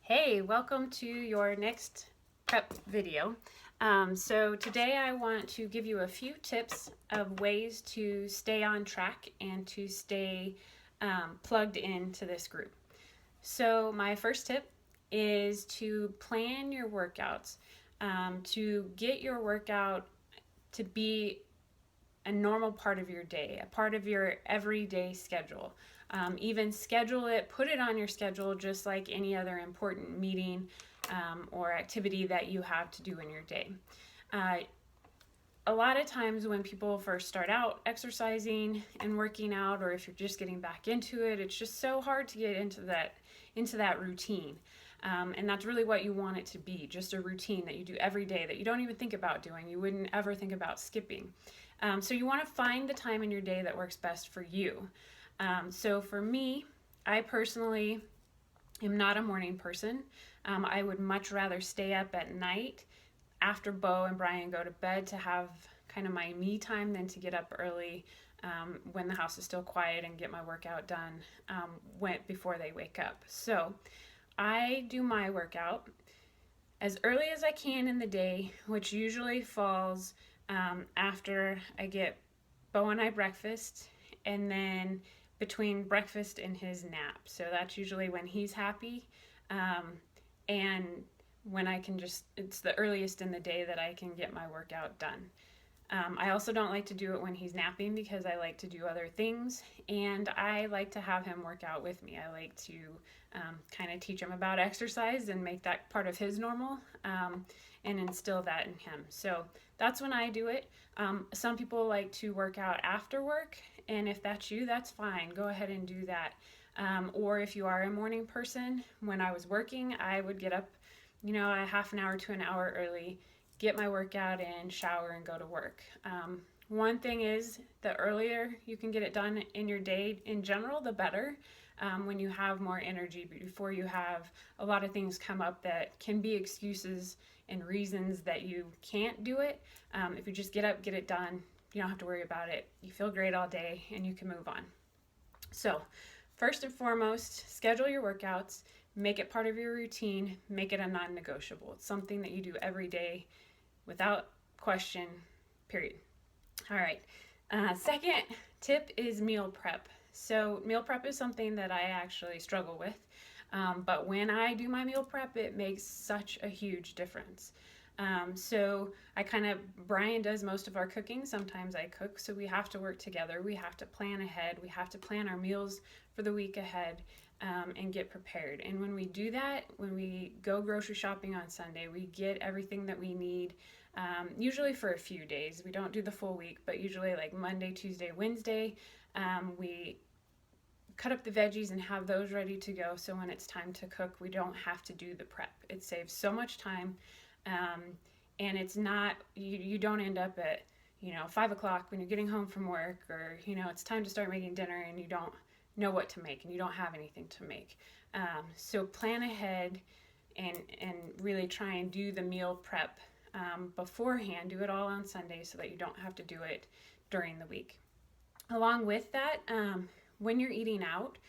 Hey, welcome to your next prep video. So today I want to give you a few tips of ways to stay on track and to stay plugged into this group. So my first tip is to plan your workouts, to get your workout to be a normal part of your day, a part of your everyday schedule. Even schedule it, put it on your schedule just like any other important meeting or activity that you have to do in your day. A lot of times when people first start out exercising and working out, or if you're just getting back into it, it's just so hard to get into that routine. And that's really what you want it to be, just a routine that you do every day that you don't even think about doing. You wouldn't ever think about skipping. So you want to find the time in your day that works best for you. So for me, I personally am not a morning person. I would much rather stay up at night after Bo and Brian go to bed to have kind of my me time than to get up early when the house is still quiet and get my workout done before they wake up. So I do my workout as early as I can in the day, which usually falls after I get Bo and I breakfast, and then between breakfast and his nap. So that's usually when he's happy, and when I can it's the earliest in the day that I can get my workout done. I also don't like to do it when he's napping because I like to do other things, and I like to have him work out with me. I like to kind of teach him about exercise and make that part of his normal, and instill that in him. So that's when I do it. Some people like to work out after work, and if that's you, that's fine. Go ahead and do that. Or if you are a morning person, when I was working, I would get up, a half an hour to an hour early, get my workout in, shower, and go to work. One thing is, the earlier you can get it done in your day in general, the better. When you have more energy, before you have a lot of things come up that can be excuses and reasons that you can't do it. If you just get up, get it done, you don't have to worry about it. You feel great all day and you can move on. So first and foremost, schedule your workouts, make it part of your routine, make it a non-negotiable. It's something that you do every day without question, period. All right. Second tip is meal prep. So meal prep is something that I actually struggle with, but when I do my meal prep, it makes such a huge difference. So Brian does most of our cooking. Sometimes I cook, so we have to work together. We have to plan ahead. We have to plan our meals for the week ahead, and get prepared. And when we do that, when we go grocery shopping on Sunday, we get everything that we need, usually for a few days. We don't do the full week, but usually like Monday, Tuesday, Wednesday, we cut up the veggies and have those ready to go, so when it's time to cook, we don't have to do the prep. It saves so much time, and it's not, you don't end up at 5 o'clock when you're getting home from work, or it's time to start making dinner and you don't know what to make and you don't have anything to make. So plan ahead and really try and do the meal prep beforehand. Do it all on Sunday so that you don't have to do it during the week. Along with that, when you're eating out,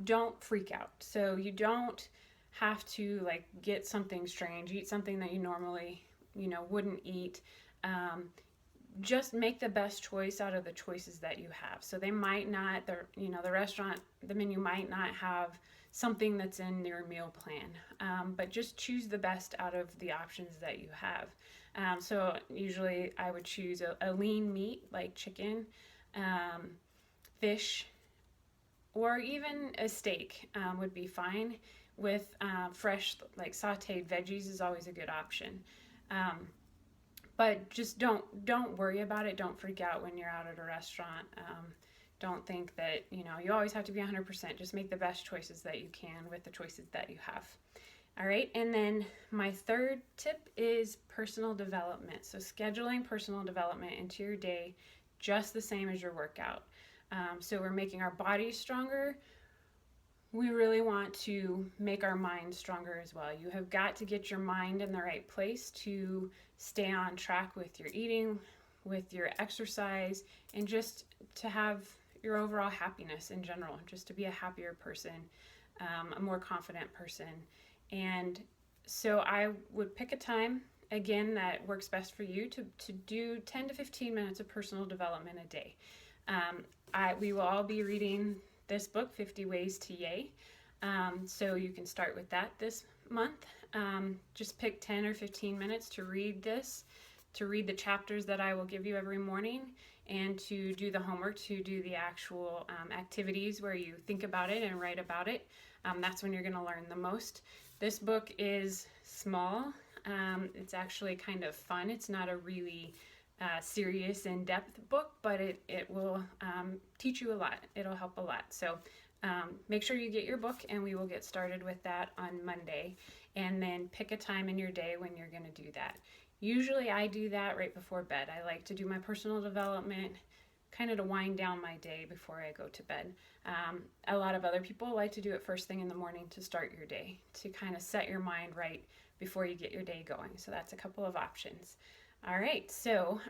don't freak out. So you don't have to get something strange, eat something that you normally wouldn't eat. Just make the best choice out of the choices that you have. So they might not, the restaurant, the menu might not have something that's in your meal plan, but just choose the best out of the options that you have. So usually I would choose a lean meat like chicken, fish, or even a steak would be fine. With fresh, sauteed veggies is always a good option. But just don't worry about it. Don't freak out when you're out at a restaurant. Don't think that you always have to be 100%. Just make the best choices that you can with the choices that you have. All right, and then my third tip is personal development. So scheduling personal development into your day just the same as your workout. So we're making our bodies stronger. We really want to make our mind stronger as well. You have got to get your mind in the right place to stay on track with your eating, with your exercise, and just to have your overall happiness in general, just to be a happier person. a more confident person. And so I would pick a time, again, that works best for you to do 10 to 15 minutes of personal development a day. We will all be reading this book, 50 Ways to Yay. So you can start with that this month. Just pick 10 or 15 minutes to read this, to read the chapters that I will give you every morning, and to do the homework, to do the actual activities where you think about it and write about it. That's when you're going to learn the most. This book is small. It's actually kind of fun. It's not a really serious, in-depth book, but it will teach you a lot. It'll help a lot. So make sure you get your book, and we will get started with that on Monday. And then pick a time in your day when you're going to do that. Usually I do that right before bed. I like to do my personal development kind of to wind down my day before I go to bed. A lot of other people like to do it first thing in the morning to start your day, to kind of set your mind right before you get your day going. So that's a couple of options. All right, so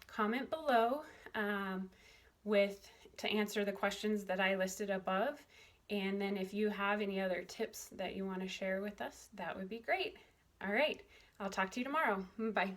comment below to answer the questions that I listed above. And then if you have any other tips that you want to share with us, that would be great. All right, I'll talk to you tomorrow. Bye.